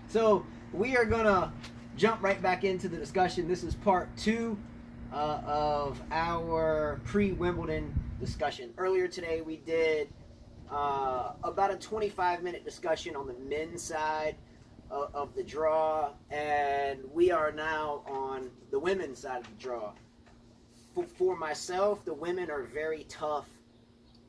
So we are gonna jump right back into the discussion. This is part two of our pre-Wimbledon discussion. Earlier today, we did about a 25-minute discussion on the men's side of the draw, and we are now on the women's side of the draw. For myself, the women are very tough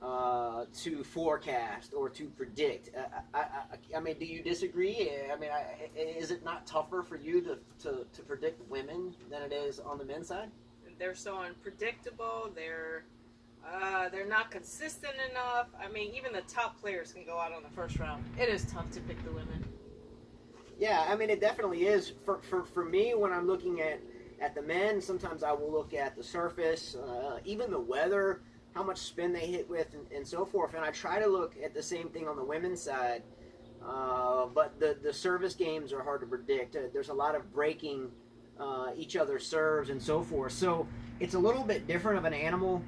to forecast or to predict. I mean, do you disagree? I mean, is it not tougher for you to predict women than it is on the men's side? They're so unpredictable. They're not consistent enough. I mean, even the top players can go out on the first round. It is tough to pick the women. Yeah, I mean, it definitely is. For me, when I'm looking at the men, sometimes I will look at the surface, even the weather, how much spin they hit with, and so forth. And I try to look at the same thing on the women's side. But the service games are hard to predict. There's a lot of breaking each other's serves and so forth. So it's a little bit different of an animal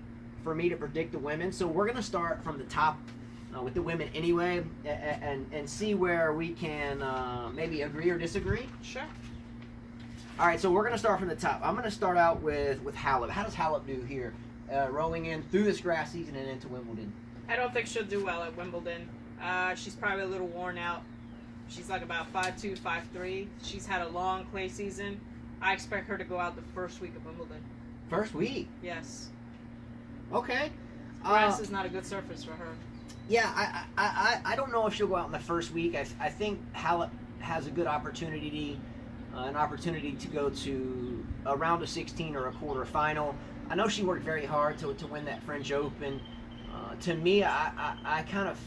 for me to predict the women. So we're going to start from the top with the women anyway, and see where we can maybe agree or disagree. Sure. All right, so we're going to start from the top. I'm going to start out with Halep. How does Halep do here, rolling in through this grass season and into Wimbledon? I don't think she'll do well at Wimbledon. She's probably a little worn out. She's like about 5'2", 5'3". She's had a long clay season. I expect her to go out the first week of Wimbledon. First week? Yes. Okay. Grass is not a good surface for her. Yeah, I don't know if she'll go out in the first week. I think Halep has a good opportunity, an opportunity to go to a round of 16 or a quarterfinal. I know she worked very hard to win that French Open. To me, I kind of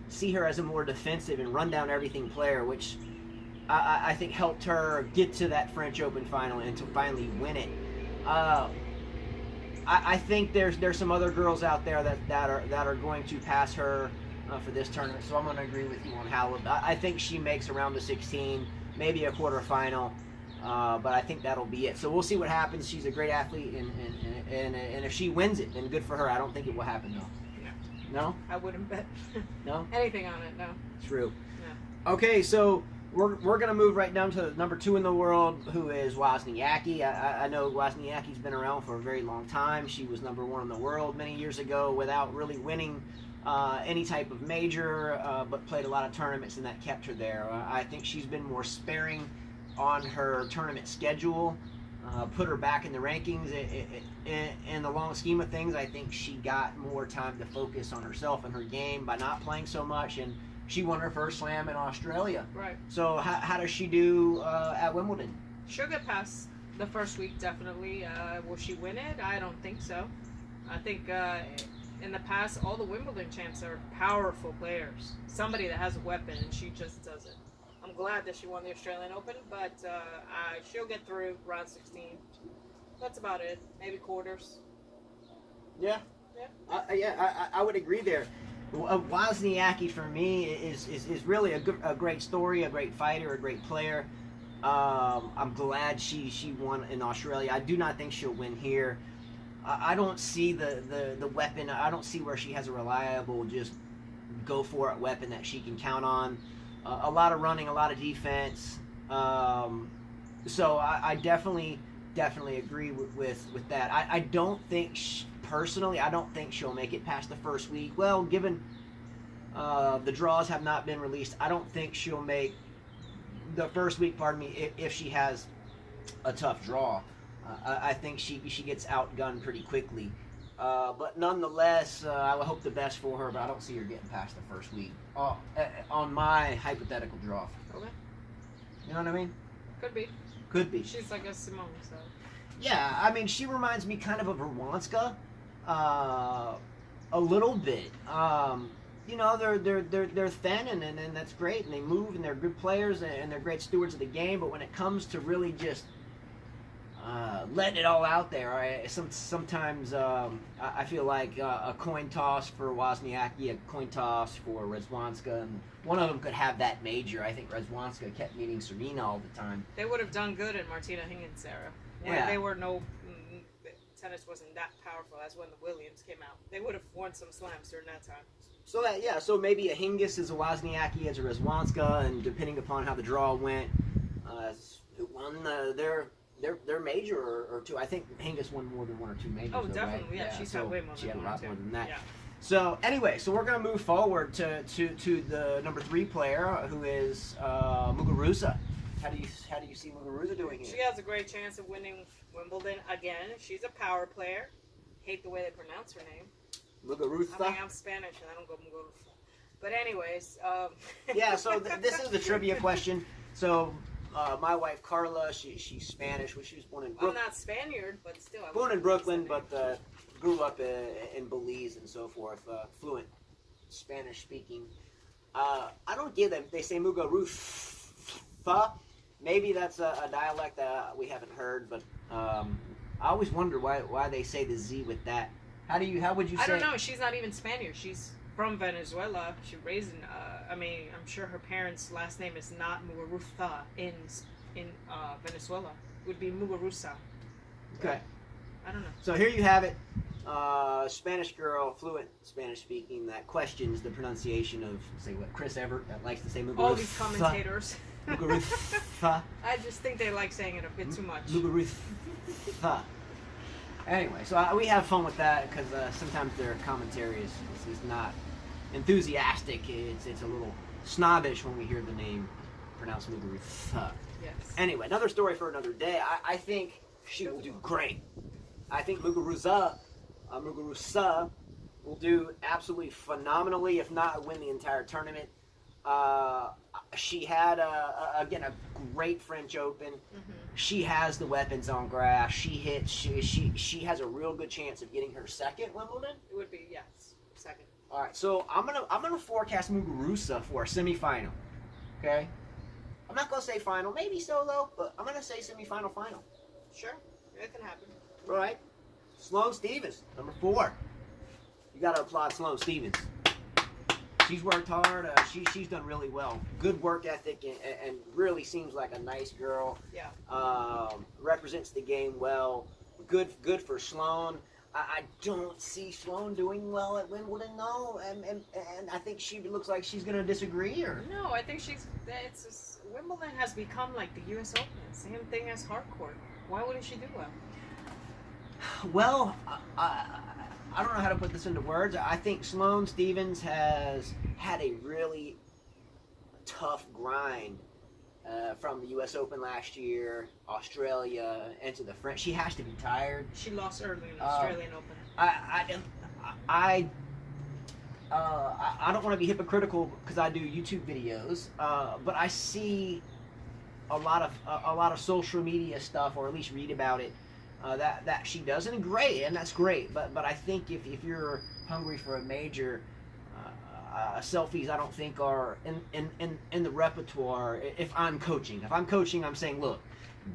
see her as a more defensive and run down everything player, which I think helped her get to that French Open final and to finally win it. I think there's some other girls out there that are going to pass her for this tournament, so I'm going to agree with you on Halep. I think she makes a round of 16, maybe a quarterfinal, but I think that'll be it. So we'll see what happens. She's a great athlete, and if she wins it, then good for her. I don't think it will happen though. No? I wouldn't bet No? anything on it, no. True. No. Okay, so we're going to move right down to number 2 in the world, who is Wozniacki. I know Wozniacki's been around for a very long time. She was number 1 in the world many years ago without really winning any type of major, but played a lot of tournaments, and that kept her there. I think she's been more sparing on her tournament schedule, put her back in the rankings. In the long scheme of things, I think she got more time to focus on herself and her game by not playing so much, and she won her first slam in Australia. Right. So how does she do at Wimbledon? She'll get past the first week, definitely. Will she win it? I don't think so. I think in the past, all the Wimbledon champs are powerful players. Somebody that has a weapon, and she just doesn't. I'm glad that she won the Australian Open, but she'll get through round 16. That's about it. Maybe quarters. Yeah. Yeah. I would agree there. Wozniacki for me is really a great story, a great fighter, a great player. I'm glad she won in Australia. I do not think she'll win here. I don't see the weapon. I don't see where she has a reliable, just go for it weapon that she can count on. A lot of running, a lot of defense. So I definitely agree with that. I don't think personally, I don't think she'll make it past the first week. Well, given the draws have not been released, I don't think she'll make the first week, if she has a tough draw. I think she gets outgunned pretty quickly. But nonetheless, I would hope the best for her, but I don't see her getting past the first week on my hypothetical draw. Okay. You know what I mean? Could be. Could be. She's like a Simone, so. Yeah, I mean, she reminds me kind of Verwanska, a little bit. You know, they're thin and that's great, and they move, and they're good players, and they're great stewards of the game. But when it comes to really just letting it all out there, sometimes I feel like a coin toss for Wozniacki, a coin toss for Radwanska, and one of them could have that major. I think Radwanska kept meeting Serena all the time. They would have done good in Martina Hingis era. Yeah. They were tennis wasn't that powerful as when the Williams came out. They would have won some slams during that time. So so maybe a Hingis is a Wozniacki as a Rizwanska, and depending upon how the draw went, who won their major or two. I think Hingis won more than one or two majors. Oh, though, definitely. Right? Yeah, she's had way more She than had a one or lot two. more than that. Yeah. So anyway, so we're gonna move forward to the number 3 player, who is Muguruza. How do you see Muguruza doing here? She has a great chance of winning Wimbledon again. She's a power player. Hate the way they pronounce her name. Muguruza. I mean, I'm Spanish and I don't go Muguruza. But anyways. Yeah. So this is the trivia question. So my wife Carla, she's Spanish. She was born in Brooklyn. I'm not Spaniard, but still. Born in Brooklyn, but grew up in Belize and so forth. Fluent Spanish speaking. I don't get them. They say Muguruza. Maybe that's a dialect that we haven't heard, but I always wonder why they say the Z with that. How would you say? I don't know. She's not even Spaniard. She's from Venezuela. She raised in. I'm sure her parents' last name is not Muguruza in Venezuela. It would be Muguruza. Okay. I don't know. So here you have it. Spanish girl, fluent Spanish speaking, that questions the pronunciation of, say, what Chris Evert that likes to say Muguruza. All these commentators. Muguruza. I just think they like saying it a bit too much. Muguruza. Anyway, so we have fun with that because sometimes their commentary is not enthusiastic. It's a little snobbish when we hear the name pronounced Muguruza. Yes. Anyway, another story for another day. I think she will do great. I think Muguruza will do absolutely phenomenally, if not win the entire tournament. She had again a great French Open. Mm-hmm. She has the weapons on grass. She has a real good chance of getting her second Wimbledon. It would be second. All right, so I'm gonna forecast Muguruza for a semifinal. Okay, I'm not gonna say final, maybe solo, but I'm gonna say semifinal, final. Sure, it can happen. All right, Sloane Stephens, number 4. You gotta applaud Sloane Stephens. She's worked hard. She's done really well. Good work ethic and really seems like a nice girl. Yeah. Represents the game well. Good for Sloane. I don't see Sloane doing well at Wimbledon, though, and I think she looks like she's going to disagree. Or no, I think Wimbledon has become like the U.S. Open, same thing as hardcourt. Why wouldn't she do well? Well, I don't know how to put this into words. I think Sloane Stephens has had a really tough grind from the U.S. Open last year, Australia, into the French. She has to be tired. She lost early in the Australian Open. I don't want to be hypocritical because I do YouTube videos, but I see a lot of social media stuff, or at least read about it, that she does, and that's great. But I think if you're hungry for a major, selfies I don't think are in the repertoire. If I'm coaching, I'm saying, look,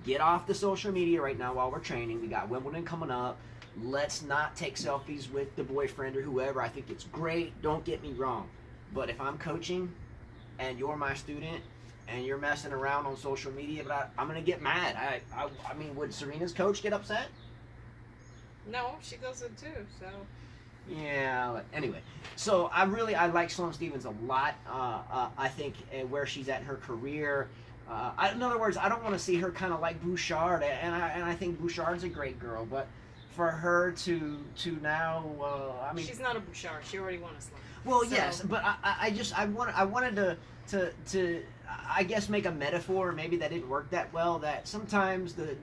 get off the social media right now while we're training. We got Wimbledon coming up. Let's not take selfies with the boyfriend or whoever. I think it's great. Don't get me wrong. But if I'm coaching and you're my student and you're messing around on social media, but I'm going to get mad. I mean, would Serena's coach get upset? No, she does it too, so... Yeah, but anyway. So I like Sloane Stephens a lot. I think where she's at in her career... in other words, I don't want to see her kind of like Bouchard, and I think Bouchard's a great girl, but for her to now, I mean, she's not a Bouchard. She already won a slam. Well, so. Yes, but I wanted to I guess make a metaphor. Maybe that didn't work that well. That sometimes the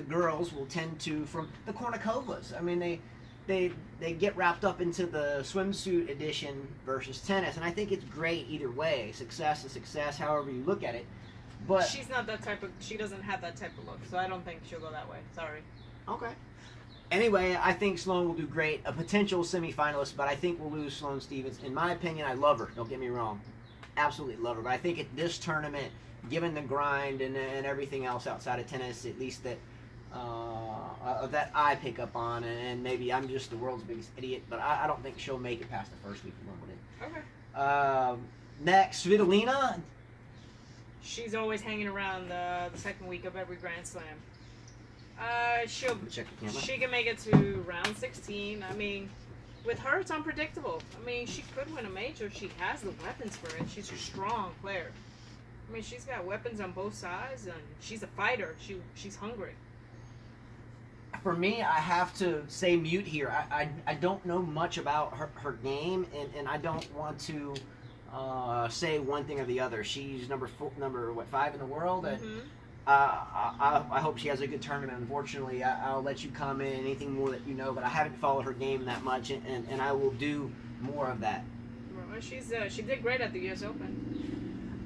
girls will tend to, from the Kornikovas. I mean, they get wrapped up into the swimsuit edition versus tennis, and I think it's great either way. Success is success, however you look at it. But she's not that type of. She doesn't have that type of look, so I don't think she'll go that way. Sorry. Okay. Anyway, I think Sloane will do great. A potential semifinalist, but I think we'll lose Sloane Stephens. In my opinion, I love her. Don't get me wrong. Absolutely love her. But I think at this tournament, given the grind and everything else outside of tennis, at least that I pick up on, and maybe I'm just the world's biggest idiot, but I don't think she'll make it past the first week of Wimbledon. Okay. Next, Svitolina. She's always hanging around the second week of every Grand Slam. She can make it to round 16. I mean, with her, it's unpredictable. I mean, she could win a major. She has the weapons for it. She's a strong player. I mean, she's got weapons on both sides, and she's a fighter. She's hungry. For me, I have to say mute here. I don't know much about her game, and I don't want to say one thing or the other. She's number 5 in the world, and I hope she has a good tournament. Unfortunately, I'll let you comment anything more that you know, but I haven't followed her game that much, and I will do more of that. Well, she did great at the U.S. Open.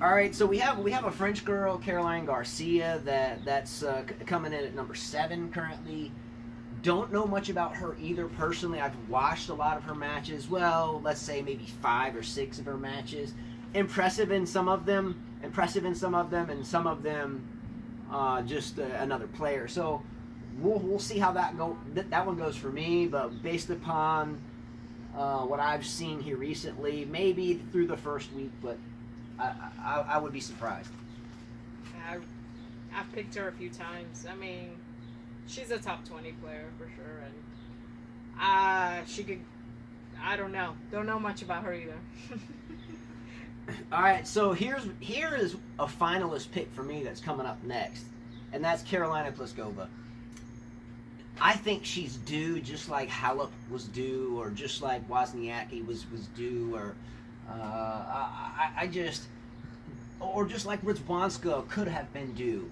All right, so we have a French girl, Caroline Garcia, that's coming in at number 7 currently. Don't know much about her either personally. I've watched a lot of her matches. Well, let's say maybe 5 or 6 of her matches. Impressive in some of them, and some of them just another player. So we'll see how that one goes for me. But based upon what I've seen here recently, maybe through the first week, but I would be surprised. I've picked her a few times. I mean, she's a top 20 player for sure, and she could. I don't know much about her either. All right, so here is a finalist pick for me that's coming up next, and that's Carolina Pliskova. I think she's due, just like Halep was due, or just like Wozniacki was due, or or just like Rizwanska could have been due.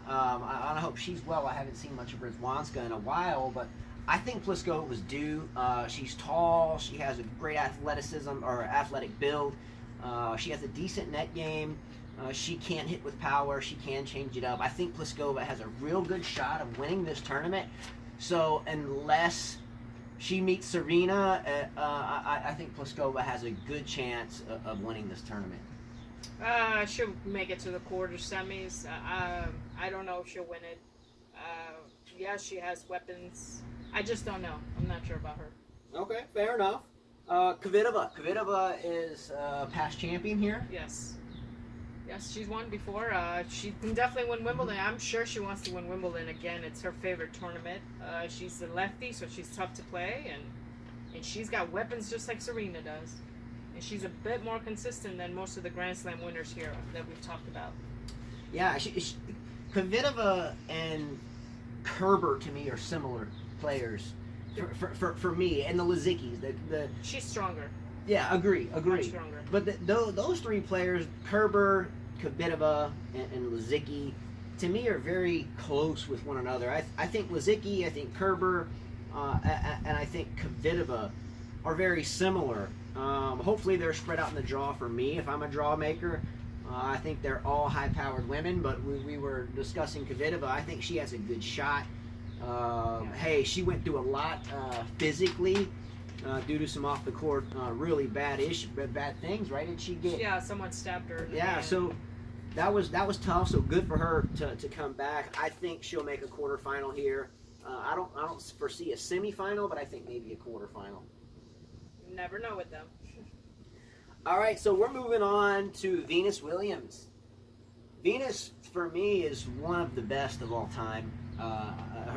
I hope she's well. I haven't seen much of Rizwanska in a while, but I think Pliskova was due. She's tall. She has a great athletic build. She has a decent net game. She can hit with power. She can change it up. I think Pliskova has a real good shot of winning this tournament. So unless she meets Serena, I think Pliskova has a good chance of winning this tournament. She'll make it to the quarter-semis. I don't know if she'll win it. Yes, she has weapons. I just don't know. I'm not sure about her. Okay, fair enough. Kvitova. Kvitova is past champion here. Yes, she's won before. She can definitely win Wimbledon. I'm sure she wants to win Wimbledon again. It's her favorite tournament. She's a lefty, so she's tough to play, and she's got weapons just like Serena does. And she's a bit more consistent than most of the Grand Slam winners here that we've talked about. Yeah, Kvitova and Kerber to me are similar players for me, and the Lizickis. She's stronger. Yeah, agree. Much stronger. But those 3 players, Kerber, Kvitova, and Lizicki, to me are very close with one another. I think Lizicki, I think Kerber, and I think Kvitova are very similar. Hopefully they're spread out in the draw for me if I'm a draw maker. I think they're all high-powered women, but we were discussing Kvitova. I think she has a good shot. Hey, she went through a lot physically due to some off-the-court really bad things, right? Did she get? Yeah, someone stabbed her. Yeah, so that was tough. So good for her to come back. I think she'll make a quarterfinal here. I don't foresee a semifinal, but I think maybe a quarterfinal. Never know with them. All right, so we're moving on to Venus Williams. Venus, for me, is one of the best of all time.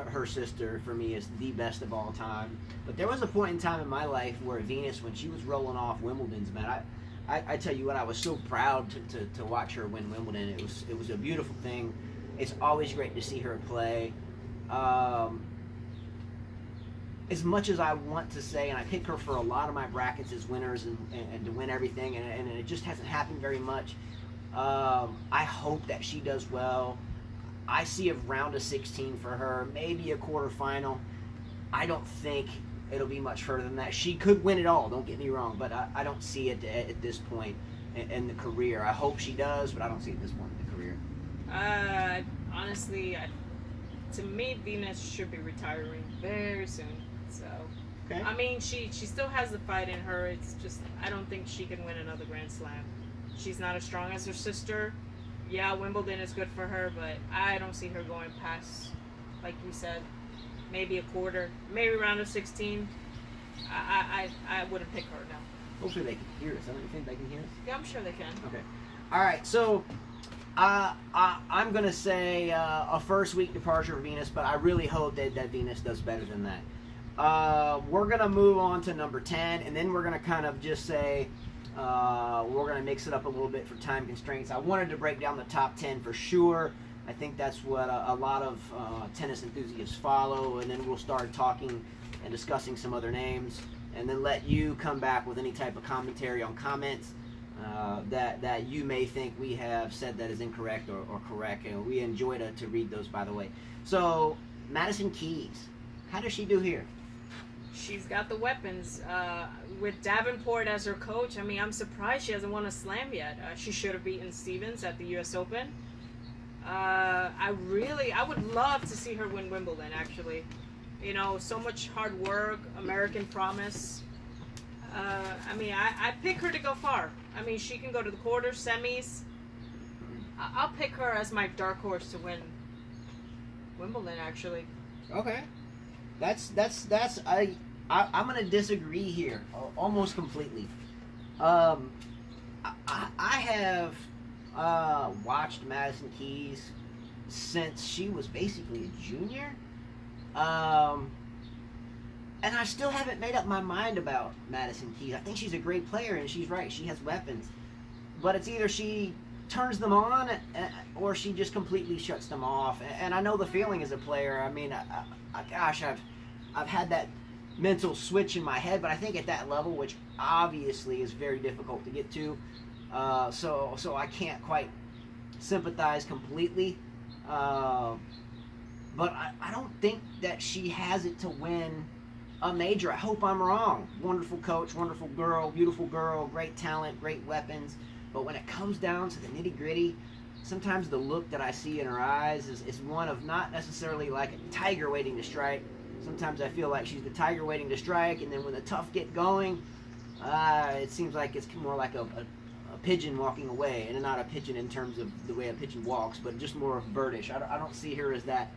Her sister, for me, is the best of all time. But there was a point in time in my life where Venus, when she was rolling off Wimbledon's, man, I tell you what, I was so proud to watch her win Wimbledon. It was a beautiful thing. It's always great to see her play. As much as I want to say, and I pick her for a lot of my brackets as winners and to win everything, and it just hasn't happened very much. I hope that she does well. I see a round of 16 for her, maybe a quarterfinal. I don't think it'll be much further than that. She could win it all, don't get me wrong, but I don't see it at this point in the career. I hope she does, but I don't see it at this point in the career. Honestly, to me, Venus should be retiring very soon. So, okay. I mean, she still has the fight in her. It's just I don't think she can win another Grand Slam. She's not as strong as her sister. Yeah, Wimbledon is good for her, but I don't see her going past, like you said, maybe a quarter, maybe round of 16. I wouldn't pick her now. Hopefully they can hear us. I don't think they can hear us. Yeah, I'm sure they can. Okay. All right. So I'm gonna say a first week departure for Venus, but I really hope that Venus does better than that. We're going to move on to number 10, and then we're going to kind of just say we're going to mix it up a little bit for time constraints. I wanted to break down the top 10 for sure. I think that's what a lot of tennis enthusiasts follow, and then we'll start talking and discussing some other names, and then let you come back with any type of commentary on comments that you may think we have said that is incorrect or correct. And we enjoy to read those, by the way. So, Madison Keys, how does she do here? She's got the weapons. With Davenport as her coach, I mean, I'm surprised she hasn't won a slam yet. She should have beaten Stevens at the U.S. Open. I would love to see her win Wimbledon, actually. You know, so much hard work, American promise. I mean, I pick her to go far. I mean, she can go to the quarters, semis. I'll pick her as my dark horse to win Wimbledon, actually. Okay. I'm going to disagree here almost completely. I have watched Madison Keys since she was basically a junior. And I still haven't made up my mind about Madison Keys. I think she's a great player, and she's right. She has weapons. But it's either she turns them on or she just completely shuts them off. And I know the feeling as a player. I mean, gosh, I've had that mental switch in my head, but I think at that level, which obviously is very difficult to get to, so I can't quite sympathize completely. But I don't think that she has it to win a major. I hope I'm wrong. Wonderful coach, wonderful girl, beautiful girl, great talent, great weapons. But when it comes down to the nitty-gritty, sometimes the look that I see in her eyes is one of not necessarily like a tiger waiting to strike. Sometimes I feel like she's the tiger waiting to strike, and then when the tough get going, it seems like it's more like a pigeon walking away, and not a pigeon in terms of the way a pigeon walks, but just more of birdish. I don't see her as that.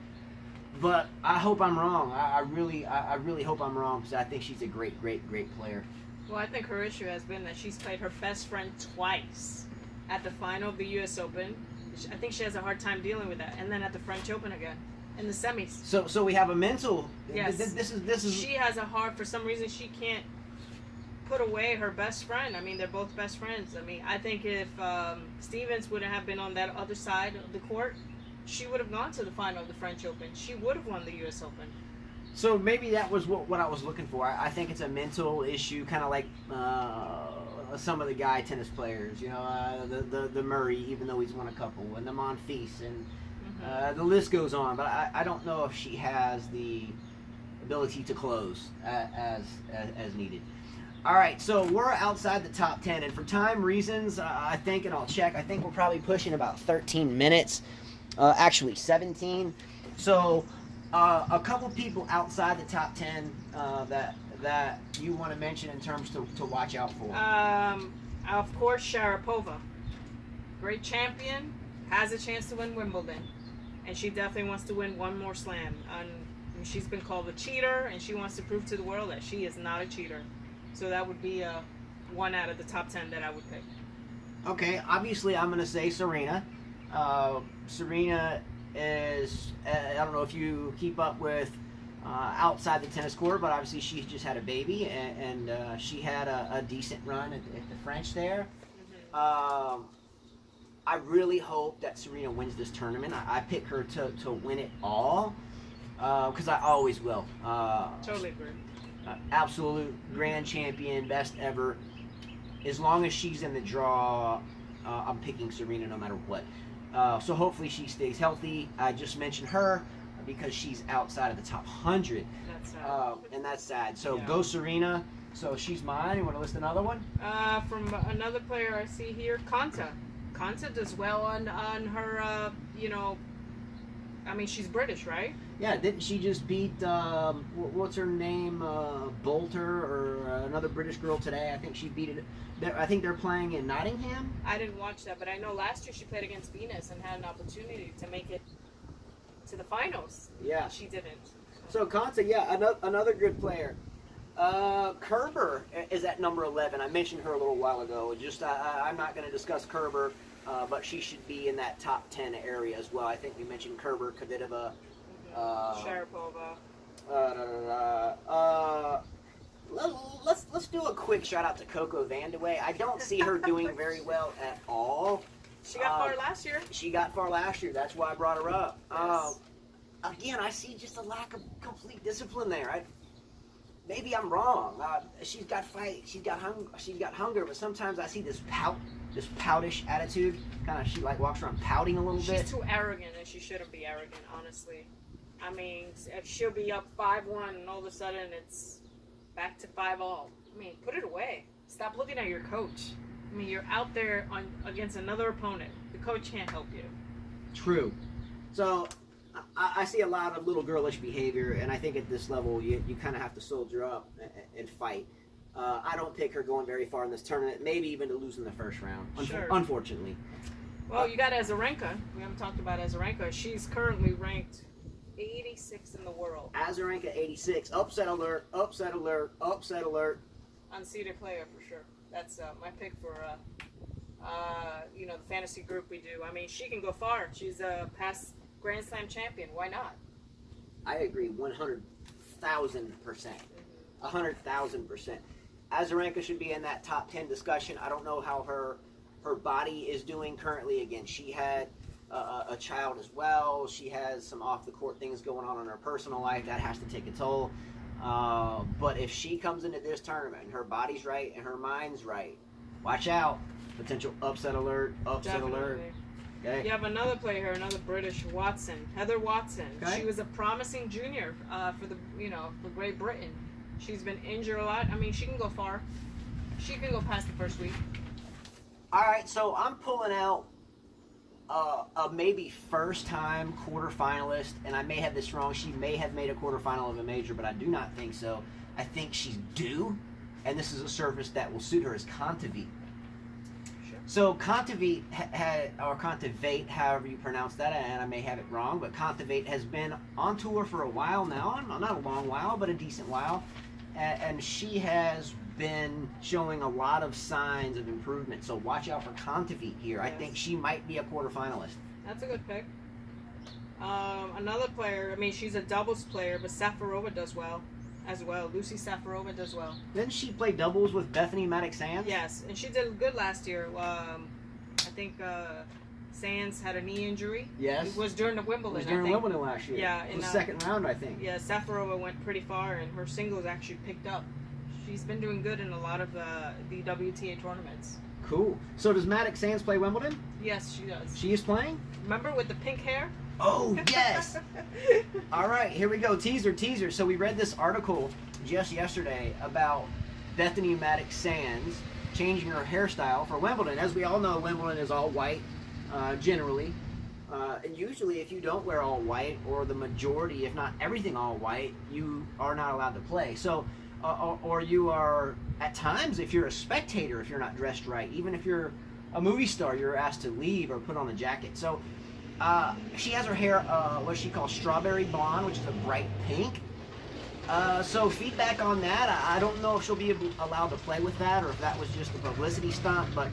But I hope I'm wrong. I really hope I'm wrong, because I think she's a great player. Well, I think her issue has been that she's played her best friend twice at the final of the U.S. Open. I think she has a hard time dealing with that, and then at the French Open again in the semis. So we have a mental. Yes. This is. She has a hard. For some reason, she can't put away her best friend. I mean, they're both best friends. I mean, I think if Stevens wouldn't have been on that other side of the court, she would have gone to the final of the French Open. She would have won the U.S. Open. So maybe that was what I was looking for. I think it's a mental issue, kind of like some of the guy tennis players. You know, the Murray, even though he's won a couple, and the Monfils, and the list goes on. But I don't know if she has the ability to close as needed. All right, so we're outside the top 10, and for time reasons, I think, and I'll check, I think we're probably pushing about 13 minutes, actually 17. So a couple people outside the top 10 that you want to mention in terms to watch out for. Of course, Sharapova. Great champion, has a chance to win Wimbledon, and she definitely wants to win one more slam. She's been called a cheater, and she wants to prove to the world that she is not a cheater. So that would be one out of the top 10 that I would pick. Okay, obviously I'm going to say Serena. Serena is, I don't know if you keep up with outside the tennis court, but obviously she's just had a baby, and she had a decent run at the French there. I really hope that Serena wins this tournament. I pick her to win it all, because I always will. Totally agree. Absolute grand champion, best ever. As long as she's in the draw, I'm picking Serena no matter what. So hopefully she stays healthy. I just mentioned her because she's outside of the top 100. That's sad. And that's sad. So Yeah. go Serena. So she's mine. You want to list another one? From another player I see here, Konta. Konta does well on her, I mean, she's British, right? Yeah, didn't she just beat, what's her name, Bolter, or another British girl today? I think she beat it. I think they're playing in Nottingham. I didn't watch that, but I know last year she played against Venus and had an opportunity to make it to the finals. Yeah. She didn't. So Konta, yeah, another good player. Kerber is at number 11. I mentioned her a little while ago. I'm not going to discuss Kerber, but she should be in that top 10 area as well. I think we mentioned Kerber, Kvitova, Sharapova. Let's do a quick shout out to Coco Vandeweghe. I don't see her doing very well at all. She got far last year. She got far last year. That's why I brought her up. Yes. Again, I see just a lack of complete discipline there. Maybe I'm wrong. She's got fight. She's got hunger. But sometimes I see this poutish attitude. Kind of, she like walks around pouting a little bit. She's too arrogant, and she shouldn't be arrogant. Honestly, I mean, if she'll be up 5-1, and all of a sudden it's back to 5-all. I mean, put it away. Stop looking at your coach. I mean, you're out there against another opponent. The coach can't help you. True. So I see a lot of little girlish behavior, and I think at this level you kind of have to soldier up and fight. I don't pick her going very far in this tournament, maybe even to lose in the first round, Sure. unfortunately. Well, you got Azarenka. We haven't talked about Azarenka. She's currently ranked 86 in the world. Azarenka 86. Upset alert, upset alert, upset alert. Unseeded player for sure. That's my pick for the fantasy group we do. I mean, she can go far. She's a past Grand Slam champion. Why not? I agree 100,000%. 100,000%. Azarenka should be in that top 10 discussion. I don't know how her body is doing currently. Again, she had a child as well. She has some off-the-court things going on in her personal life. That has to take a toll. But if she comes into this tournament and her body's right and her mind's right, watch out. Potential upset alert, upset Definitely. alert. Okay. You have another player, another British, Watson, Heather Watson. Okay. She was a promising junior for Great Britain. She's been injured a lot. I mean, she can go far. She can go past the first week. All right, so I'm pulling out a maybe first-time quarterfinalist, and I may have this wrong. She may have made a quarterfinal of a major, but I do not think so. I think she's due, and this is a surface that will suit her, as Kontaveit. Sure. So Kontaveit or Kontaveit, however you pronounce that, and I may have it wrong, but Kontaveit has been on tour for a while now, not a long while, but a decent while, and she has been showing a lot of signs of improvement. So watch out for Kontaveit here. Yes. I think she might be a quarterfinalist. That's a good pick. Another player, I mean, she's a doubles player, but Safarova does well as well. Lucy Safarova does well. Didn't she play doubles with Bethany Maddox-Sands? Yes, and she did good last year. I think Sands had a knee injury. Yes. It was during the Wimbledon. It was during Wimbledon last year. Yeah, It was in, second round, I think. Yeah, Safarova went pretty far, and her singles actually picked up. She's been doing good in a lot of the WTA tournaments. Cool. So does Maddox-Sands play Wimbledon? Yes, she does. She is playing? Remember with the pink hair? Oh, yes. All right, here we go. Teaser. So we read this article just yesterday about Bethany Maddox-Sands changing her hairstyle for Wimbledon. As we all know, Wimbledon is all white, generally. And usually if you don't wear all white, or the majority, if not everything all white, you are not allowed to play. So, or you are, at times, if you're a spectator, if you're not dressed right, even if you're a movie star, you're asked to leave or put on a jacket. So she has her hair, what she calls strawberry blonde, which is a bright pink. So feedback on that, I don't know if she'll be allowed to play with that, or if that was just a publicity stunt, but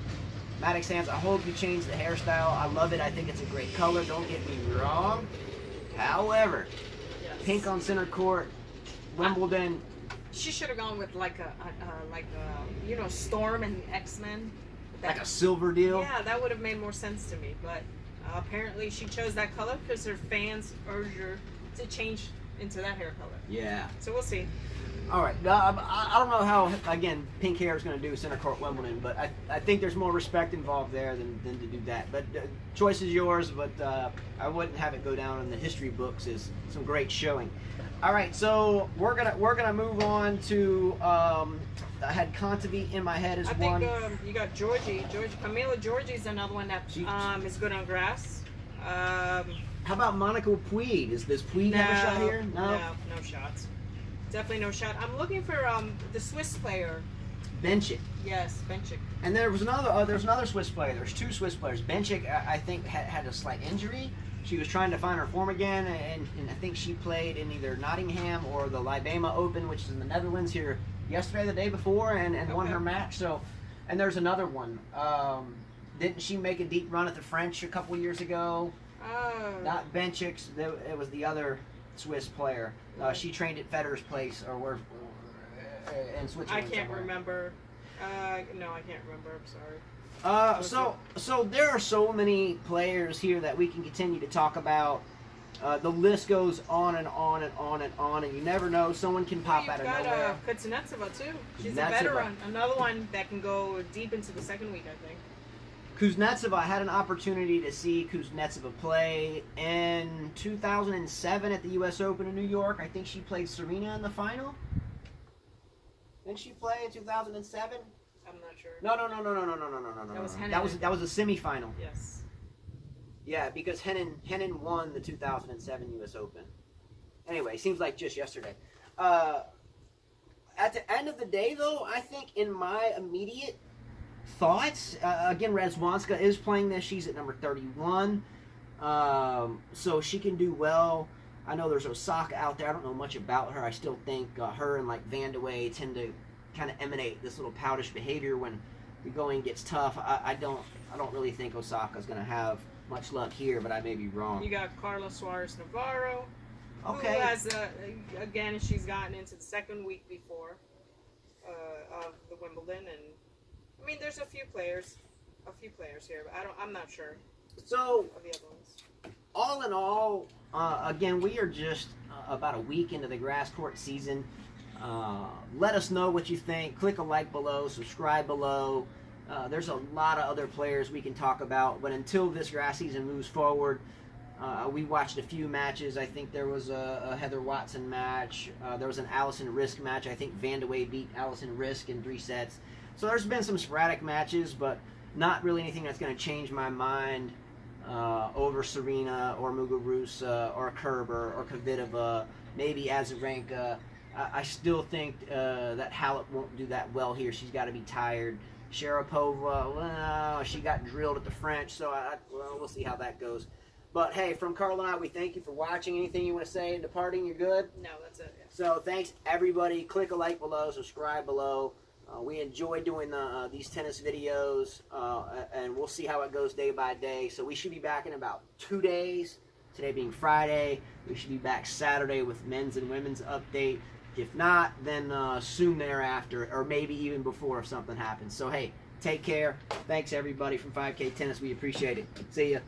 Maddox-Sands, I hope you change the hairstyle. I love it. I think it's a great color. Don't get me wrong. However, Yes. pink on center court, Wimbledon. She should have gone with like a Storm and X-Men. Like a silver deal. Yeah, that would have made more sense to me. But apparently she chose that color because her fans urged her to change into that hair color. Yeah. So we'll see. All right. I don't know how, again, pink hair is going to do center court Wimbledon, but I think there's more respect involved there than to do that. But choice is yours, but I wouldn't have it go down in the history books as some great showing. All right, so we're gonna move on to I had Kontaveit in my head as one. I think you got Georgie. Camila Georgie's another one that is good on grass. How about Monica Puig? Does Puig have a shot here? No shots. Definitely no shot. I'm looking for the Swiss player. Benchik. Yes, Benchik. And there's another Swiss player. There's two Swiss players. Benchik, I think, had a slight injury. She was trying to find her form again, and I think she played in either Nottingham or the Libema Open, which is in the Netherlands, here yesterday, the day before, and won her match. So, and there's another one. Didn't she make a deep run at the French a couple years ago? Oh. Not Benchik. It was the other Swiss player. She trained at Federer's place or where in Switzerland. I can't somewhere. remember. No, I can't remember. I'm sorry. So there are so many players here that we can continue to talk about. The list goes on and on and on and on, and you never know. Someone can pop out of nowhere. You've got Kuznetsova too. She's Kuznetsova. a veteran. Another one that can go deep into the second week, I think. Kuznetsova, I had an opportunity to see Kuznetsova play in 2007 at the U.S. Open in New York. I think she played Serena in the final. Didn't she play in 2007? I'm not sure. No. That was Henin. That was a semifinal. Yes. Yeah, because Henin won the 2007 U.S. Open. Anyway, seems like just yesterday. At the end of the day, though, I think in my immediate thoughts, again, Razwanska is playing this. She's at number 31, so she can do well. I know there's Osaka out there. I don't know much about her. I still think her and like Van de Wey tend to kind of emanate this little powdish behavior when the going gets tough. I don't really think Osaka's going to have much luck here, but I may be wrong. You got Carla Suarez Navarro. Okay. Who has again? She's gotten into the second week before of the Wimbledon, and I mean, there's a few players here, but I'm not sure. So of the other ones. All in all, again, we are just about a week into the grass court season. Let us know what you think. Click a like below, subscribe below. There's a lot of other players we can talk about, but until this grass season moves forward, we watched a few matches. I think there was a Heather Watson match. There was an Allison Risk match. I think Van de Wey beat Allison Risk in 3 sets. So there's been some sporadic matches, but not really anything that's going to change my mind over Serena or Muguruza or Kerber or Kvitova, maybe Azarenka. I still think that Halep won't do that well here. She's got to be tired. Sharapova, well, she got drilled at the French, so we'll see how that goes. But hey, from Carl and I, we thank you for watching. Anything you want to say in departing? You're good? No, that's it. Yeah. So thanks, everybody. Click a like below, subscribe below. We enjoy doing these tennis videos, and we'll see how it goes day by day. So we should be back in about 2 days, today being Friday. We should be back Saturday with men's and women's update. If not, then soon thereafter, or maybe even before if something happens. So hey, take care. Thanks, everybody from 5K Tennis. We appreciate it. See ya.